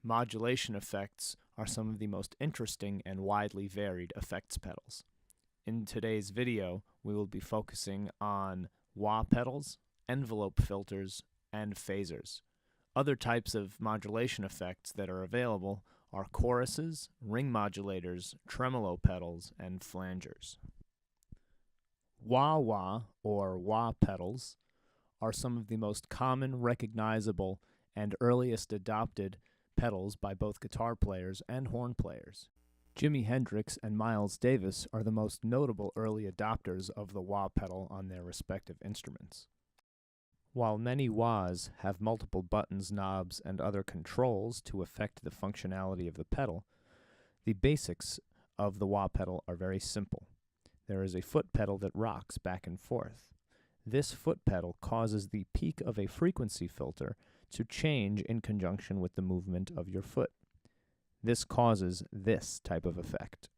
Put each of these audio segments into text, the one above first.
Modulation effects are some of the most interesting and widely varied effects pedals. In today's video, we will be focusing on wah pedals, envelope filters, and phasers. Other types of modulation effects that are available are choruses, ring modulators, tremolo pedals, and flangers. Wah-wah, or wah pedals, are some of the most common, recognizable, and earliest adopted pedals by both guitar players and horn players. Jimi Hendrix and Miles Davis are the most notable early adopters of the wah pedal on their respective instruments. While many wahs have multiple buttons, knobs, and other controls to affect the functionality of the pedal, the basics of the wah pedal are very simple. There is a foot pedal that rocks back and forth. This foot pedal causes the peak of a frequency filter to change in conjunction with the movement of your foot. This causes this type of effect.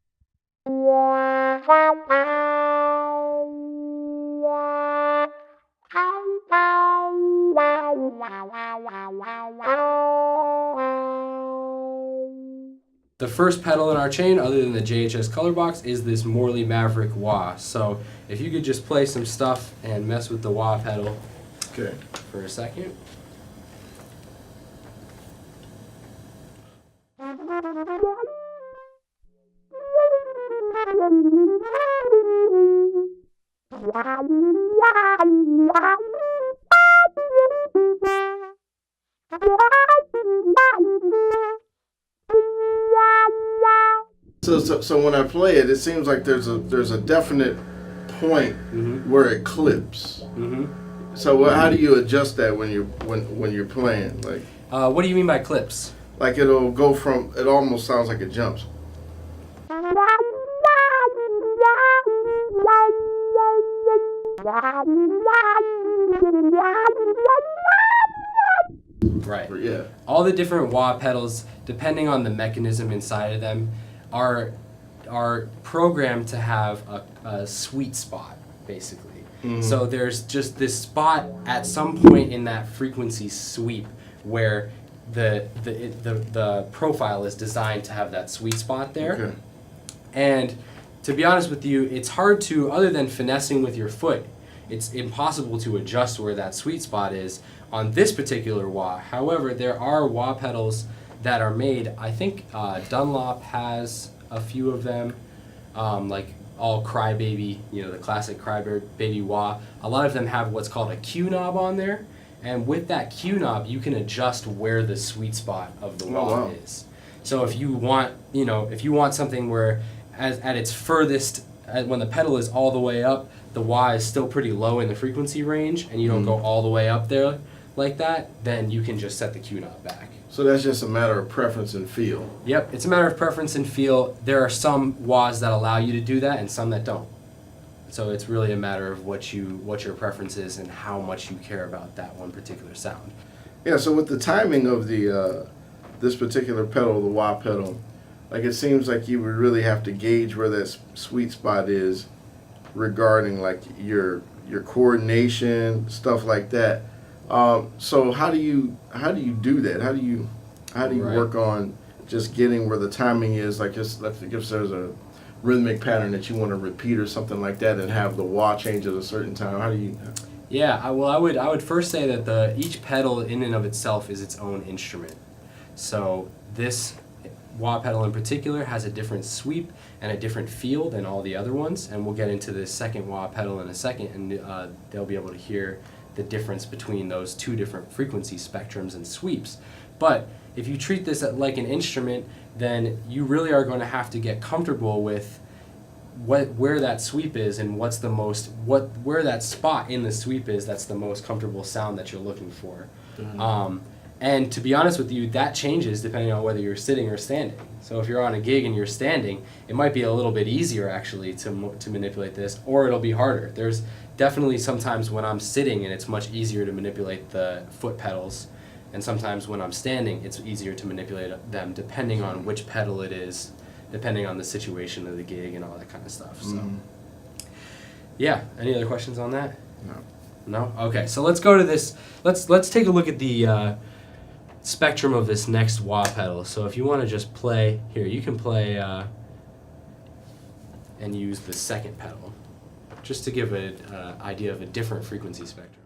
The first pedal in our chain, other than the JHS color box, is this Morley Maverick Wah. So if you could just play some stuff and mess with the wah pedal for a second. So when I play it, it seems like there's a definite point where it clips. So how do you adjust that when you're playing? Like, what do you mean by clips? Like it'll go from, it almost sounds like it jumps. Right. Yeah. All the different wah pedals, depending on the mechanism inside of them, are programmed to have a sweet spot, basically. So there's just this spot at some point in that frequency sweep where the profile is designed to have that sweet spot there. Okay. And to be honest with you, it's hard to, other than finessing with your foot, it's impossible to adjust where that sweet spot is on this particular wah. However, there are wah pedals that are made, I think Dunlop has a few of them, like all Crybaby, the classic Crybaby wah. A lot of them have what's called a Q knob on there, and with that Q knob, you can adjust where the sweet spot of the wah is. So if you want, if you want something where at its furthest, when the pedal is all the way up, the wah is still pretty low in the frequency range, and you don't go all the way up there like that, then you can just set the Q knob back. So that's just a matter of preference and feel. Yep, it's a matter of preference and feel. There are some wahs that allow you to do that and some that don't. So it's really a matter of what your preference is and how much you care about that one particular sound. Yeah, so with the timing of the this particular pedal, the wah pedal, like it seems like you would really have to gauge where that sweet spot is regarding like your coordination, stuff like that. So how do you do that? How do you work on just getting where the timing is? Like, just if there's a rhythmic pattern that you want to repeat or something like that, and have the wah change at a certain time. How do you? Yeah, I would first say that each pedal in and of itself is its own instrument. So this wah pedal in particular has a different sweep and a different feel than all the other ones, and we'll get into the second wah pedal in a second, and they'll be able to hear the difference between those two different frequency spectrums and sweeps. But if you treat this like an instrument, then you really are going to have to get comfortable with where that sweep is and where that spot in the sweep is that's the most comfortable sound that you're looking for. And to be honest with you, that changes depending on whether you're sitting or standing. So if you're on a gig and you're standing, it might be a little bit easier actually to manipulate this, or it'll be harder. There's definitely sometimes when I'm sitting and it's much easier to manipulate the foot pedals, and sometimes when I'm standing it's easier to manipulate them depending on which pedal it is, depending on the situation of the gig and all that kind of stuff. So yeah, any other questions on that? No. No? Okay, so let's go to this. Let's take a look at the spectrum of this next wah pedal. So if you want to just play, here, you can play and use the second pedal, just to give an idea of a different frequency spectrum.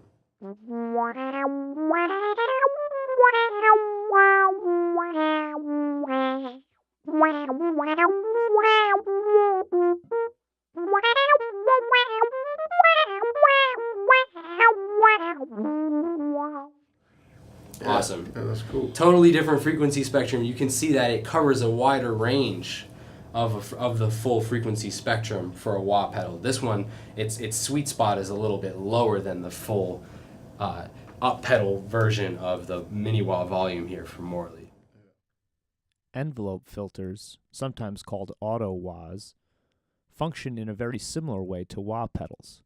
Awesome. Yeah, that's cool. Totally different frequency spectrum. You can see that it covers a wider range of the full frequency spectrum for a wah pedal. This one, its sweet spot is a little bit lower than the full up pedal version of the mini wah volume here from Morley. Envelope filters, sometimes called auto wahs, function in a very similar way to wah pedals.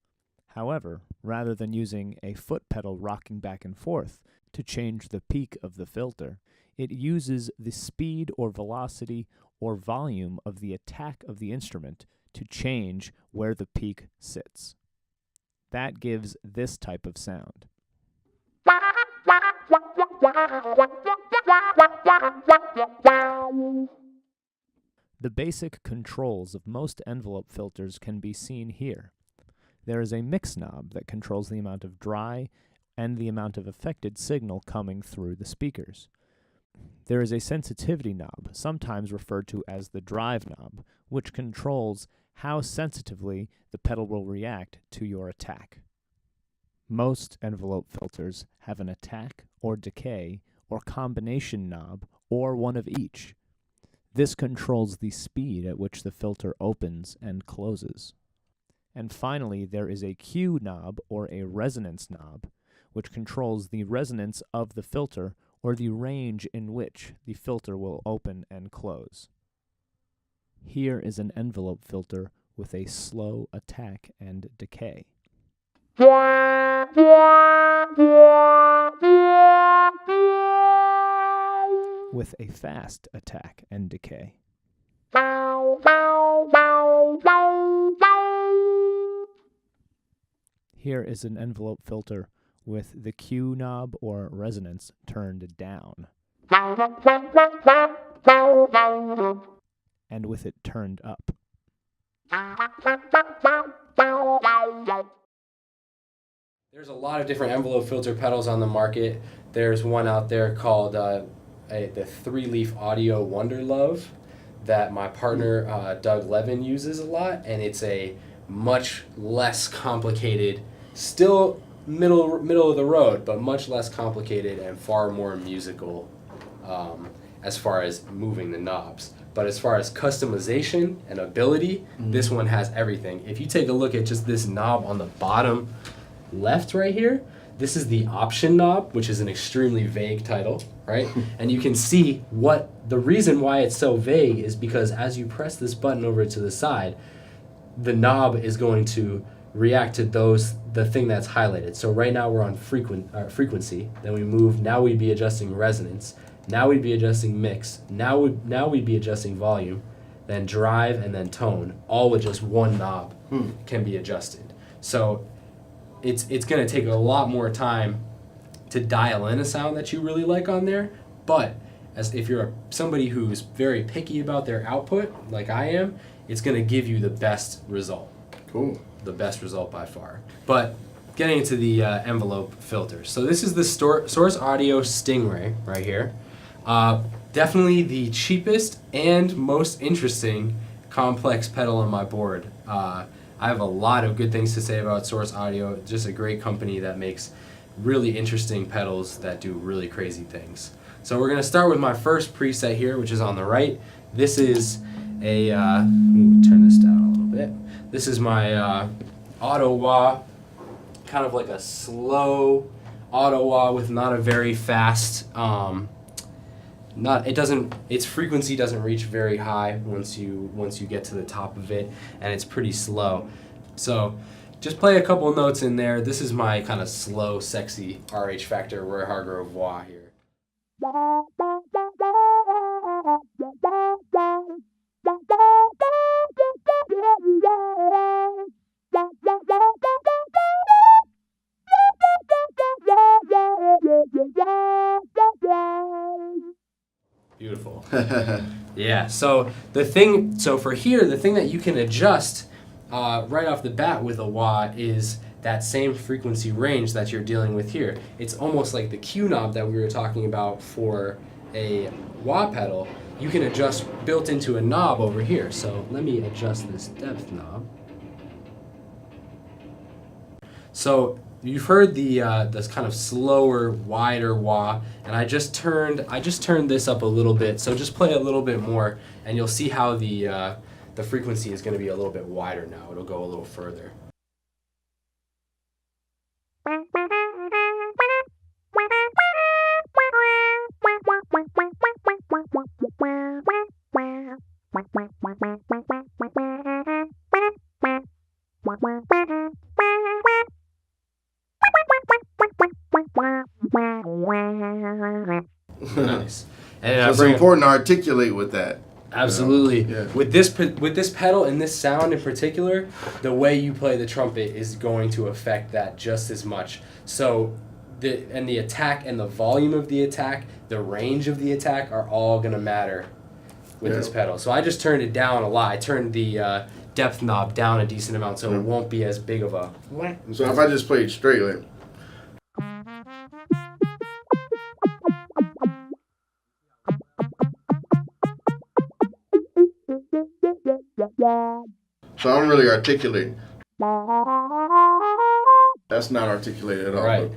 However, rather than using a foot pedal rocking back and forth to change the peak of the filter, it uses the speed or velocity or volume of the attack of the instrument to change where the peak sits. That gives this type of sound. The basic controls of most envelope filters can be seen here. There is a mix knob that controls the amount of dry and the amount of affected signal coming through the speakers. There is a sensitivity knob, sometimes referred to as the drive knob, which controls how sensitively the pedal will react to your attack. Most envelope filters have an attack or decay or combination knob or one of each. This controls the speed at which the filter opens and closes. And finally, there is a Q knob or a resonance knob, which controls the resonance of the filter or the range in which the filter will open and close. Here is an envelope filter with a slow attack and decay. With a fast attack and decay. Here is an envelope filter with the Q knob or resonance turned down, and with it turned up. There's a lot of different envelope filter pedals on the market. There's one out there called the 3-leaf Audio Wonder Love that my partner Doug Levin uses a lot, and it's a much less complicated, still middle of the road, but much less complicated and far more musical as far as moving the knobs. But as far as customization and ability, this one has everything. If you take a look at just this knob on the bottom left right here, this is the option knob, which is an extremely vague title, right? And you can see the reason why it's so vague is because as you press this button over to the side, the knob is going to react to the thing that's highlighted. So right now we're on frequency, then we move, now we'd be adjusting resonance, now we'd be adjusting mix, now we'd be adjusting volume, then drive, and then tone, all with just one knob can be adjusted. So it's going to take a lot more time to dial in a sound that you really like on there, but if you're somebody who's very picky about their output, like I am, it's going to give you the best result. Cool. The best result by far. But getting into the envelope filters. So this is the Source Audio Stingray right here. Definitely the cheapest and most interesting complex pedal on my board. I have a lot of good things to say about Source Audio. Just a great company that makes really interesting pedals that do really crazy things. So we're going to start with my first preset here, which is on the right. This is a, turn this down a little bit. This is my auto wah, kind of like a slow auto wah with not a very fast, its frequency doesn't reach very high once you get to the top of it, and it's pretty slow. So just play a couple notes in there. This is my kind of slow, sexy RH Factor Roy Hargrove wah here. Beautiful. Yeah, so for here, the thing that you can adjust right off the bat with a wah is that same frequency range that you're dealing with here. It's almost like the Q knob that we were talking about for a wah pedal. You can adjust built into a knob over here. So let me adjust this depth knob. So you've heard the this kind of slower, wider wah, and I just turned this up a little bit. So just play a little bit more, and you'll see how the frequency is going to be a little bit wider now. It'll go a little further. Nice. And So it's important to articulate with that. Absolutely. Yeah. With this pedal and this sound in particular, the way you play the trumpet is going to affect that just as much. So the attack and the volume of the attack, the range of the attack are all going to matter with this pedal. So I just turned it down a lot. I turned the depth knob down a decent amount so it won't be as big of a... So if I just played straight, like... So I'm really articulating. That's not articulated at all. Right.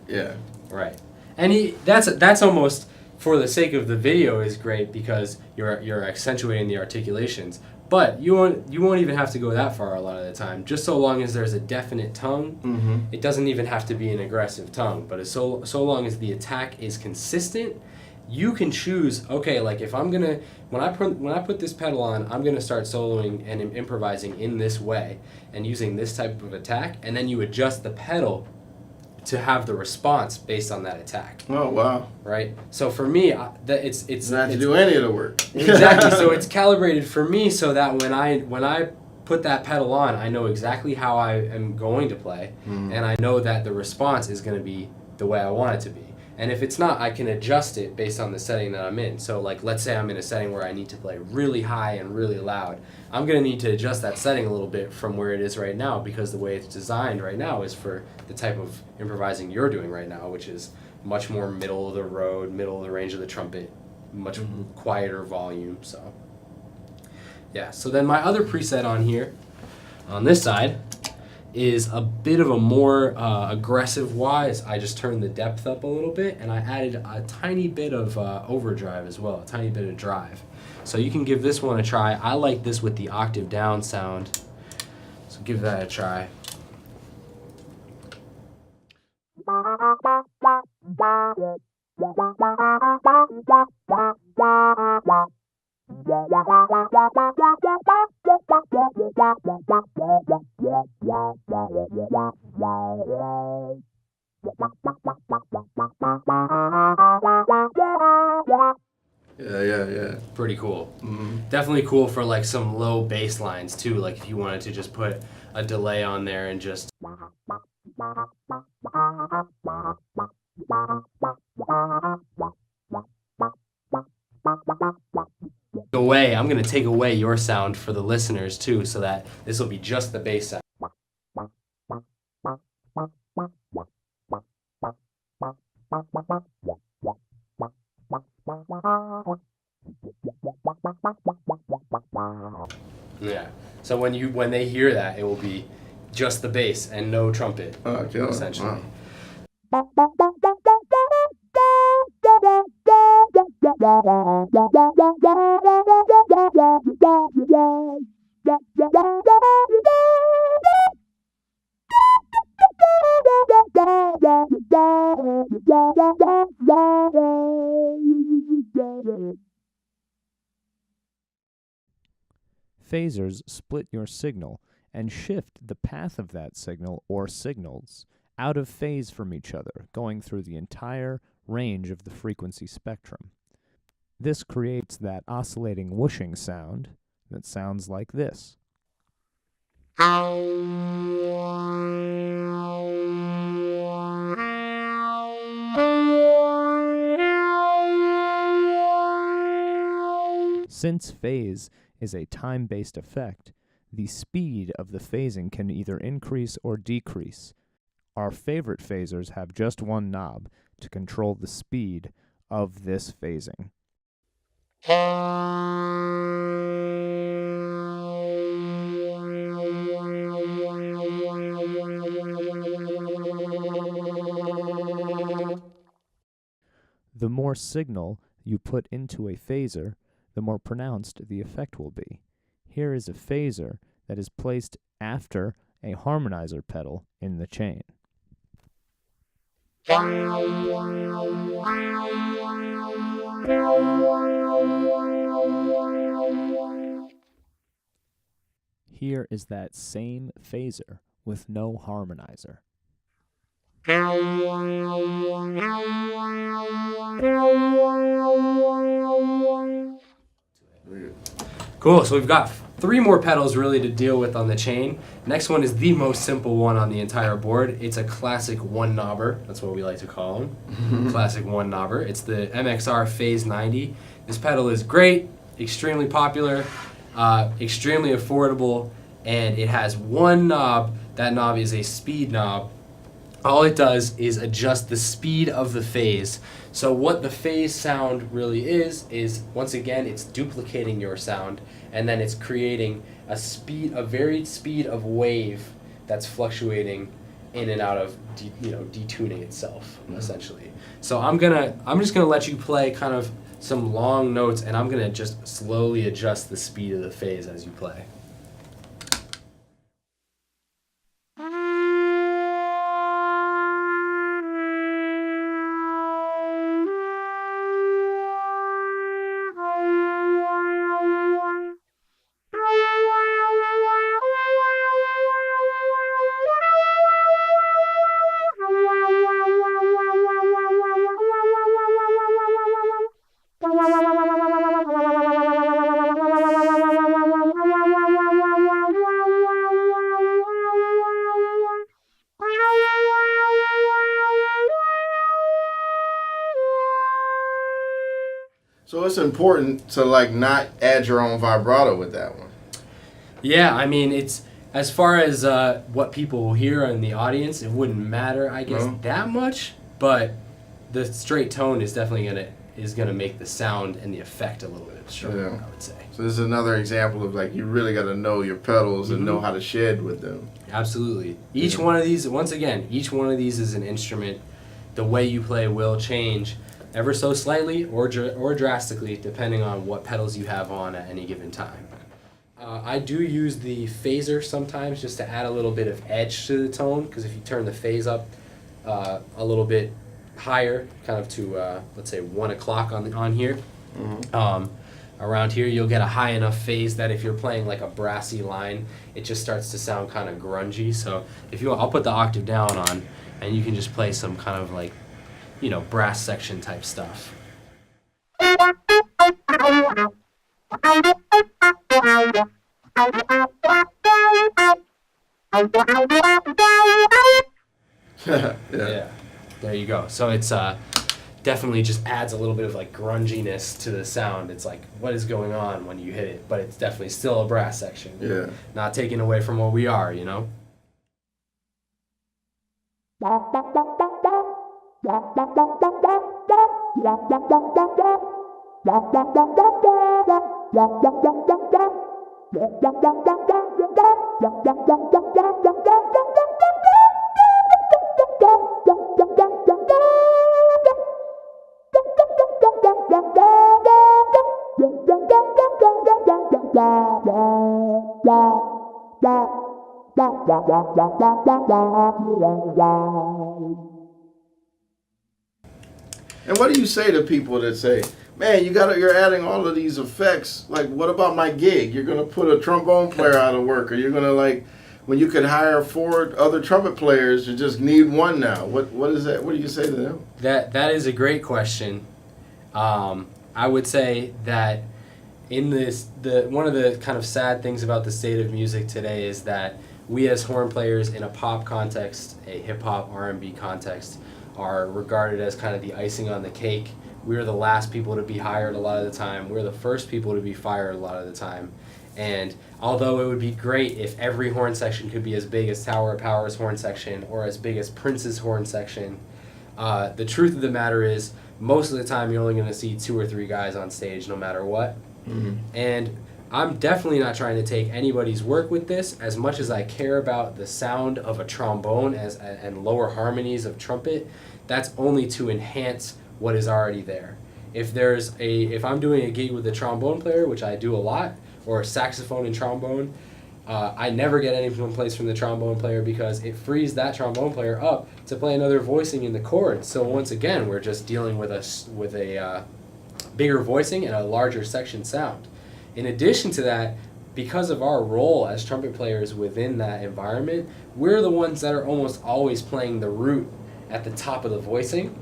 Yeah. Right. And that's almost, for the sake of the video, is great because you're accentuating the articulations. But you won't even have to go that far a lot of the time. Just so long as there's a definite tongue, it doesn't even have to be an aggressive tongue. But so long as the attack is consistent, you can choose. Okay, like if I'm gonna when I put this pedal on, I'm gonna start soloing and improvising in this way and using this type of attack, and then you adjust the pedal to have the response based on that attack. Oh wow! Right. So for me, it's not to do any of the work. Exactly. So it's calibrated for me so that when I put that pedal on, I know exactly how I am going to play, and I know that the response is going to be the way I want it to be. And if it's not, I can adjust it based on the setting that I'm in. So like, let's say I'm in a setting where I need to play really high and really loud. I'm going to need to adjust that setting a little bit from where it is right now, because the way it's designed right now is for the type of improvising you're doing right now, which is much more middle of the road, middle of the range of the trumpet, much quieter volume. So yeah, so then my other preset on here, on this side, is a bit of a more aggressive wah. I just turned the depth up a little bit, and I added a tiny bit of overdrive as well, a tiny bit of drive. So you can give this one a try. I like this with the octave down sound, so give that a try. Yeah. Pretty cool. Definitely cool for like some low bass lines too, like if you wanted to just put a delay on there and just... I'm going to take away your sound for the listeners too, so that this will be just the bass sound. Yeah. So when they hear that, it will be just the bass and no trumpet, essentially. Wow. Phasers split your signal and shift the path of that signal or signals out of phase from each other, going through the entire range of the frequency spectrum. This creates that oscillating whooshing sound that sounds like this. Since phase is a time-based effect, the speed of the phasing can either increase or decrease. Our favorite phasers have just one knob to control the speed of this phasing. The more signal you put into a phaser, the more pronounced the effect will be. Here is a phaser that is placed after a harmonizer pedal in the chain. Here is that same phaser with no harmonizer. Cool, so we've got 3 more pedals really to deal with on the chain. Next one is the most simple one on the entire board. It's a classic one-knobber. That's what we like to call them. Classic one-knobber. It's the MXR Phase 90. This pedal is great, extremely popular, extremely affordable, and it has one knob. That knob is a speed knob. All it does is adjust the speed of the phase. So what the phase sound really is once again, it's duplicating your sound, and then it's creating a varied speed of wave that's fluctuating in and out of detuning itself, essentially. So I'm just gonna let you play kind of some long notes, and I'm gonna just slowly adjust the speed of the phase as you play. So it's important to not add your own vibrato with that one. Yeah, I mean, it's as far as what people will hear in the audience, it wouldn't matter, I guess, that much. But the straight tone is definitely gonna make the sound and the effect a little bit stronger, I would say. So this is another example of you really got to know your pedals and know how to shed with them. Absolutely. Each one of these, once again, each one of these is an instrument. The way you play will change ever so slightly or drastically depending on what pedals you have on at any given time. I do use the phaser sometimes just to add a little bit of edge to the tone, because if you turn the phase up a little bit higher, kind of to let's say 1 o'clock on here, around here you'll get a high enough phase that if you're playing like a brassy line, it just starts to sound kind of grungy. So if you want, I'll put the octave down on, and you can just play some kind of brass section type stuff. Yeah, there you go. So it's definitely just adds a little bit of grunginess to the sound. It's what is going on when you hit it, but it's definitely still a brass section. Yeah. Not taking away from what we are, And what do you say to people that say, man, you're adding all of these effects. What about my gig? You're going to put a trombone player out of work, or you're going to when you could hire 4 other trumpet players, you just need one now. What is that? What do you say to them? That is a great question. I would say that in one of the kind of sad things about the state of music today is that we as horn players in a pop context, a hip hop R&B context, are regarded as kind of the icing on the cake we're the last people to be hired a lot of the time. We're the first people to be fired a lot of the time. And although it would be great if every horn section could be as big as Tower of Power's horn section or as big as Prince's horn section, the truth of the matter is most of the time you're only going to see 2 or 3 guys on stage no matter what. Mm-hmm. And I'm definitely not trying to take anybody's work with this as much as I care about the sound of a trombone and lower harmonies of trumpet. That's only to enhance what is already there. If I'm doing a gig with a trombone player, which I do a lot, or saxophone and trombone, I never get any complaints from the trombone player because it frees that trombone player up to play another voicing in the chords. So once again, we're just dealing with a bigger voicing and a larger section sound. In addition to that, because of our role as trumpet players within that environment, we're the ones that are almost always playing the root at the top of the voicing.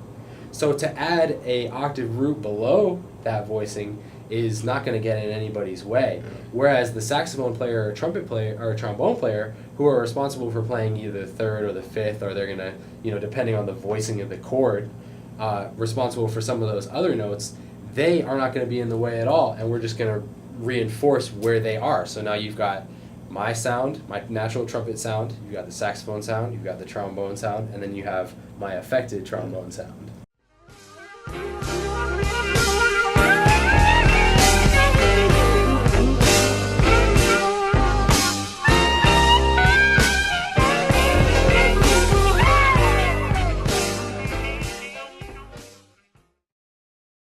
So to add a octave root below that voicing is not going to get in anybody's way. Whereas the saxophone player or trumpet player or trombone player who are responsible for playing either the third or the fifth, or they're going to, depending on the voicing of the chord, responsible for some of those other notes, they are not going to be in the way at all, and we're just going to reinforce where they are. So now you've got my sound, my natural trumpet sound, you've got the saxophone sound, you've got the trombone sound, and then you have my affected trombone sound.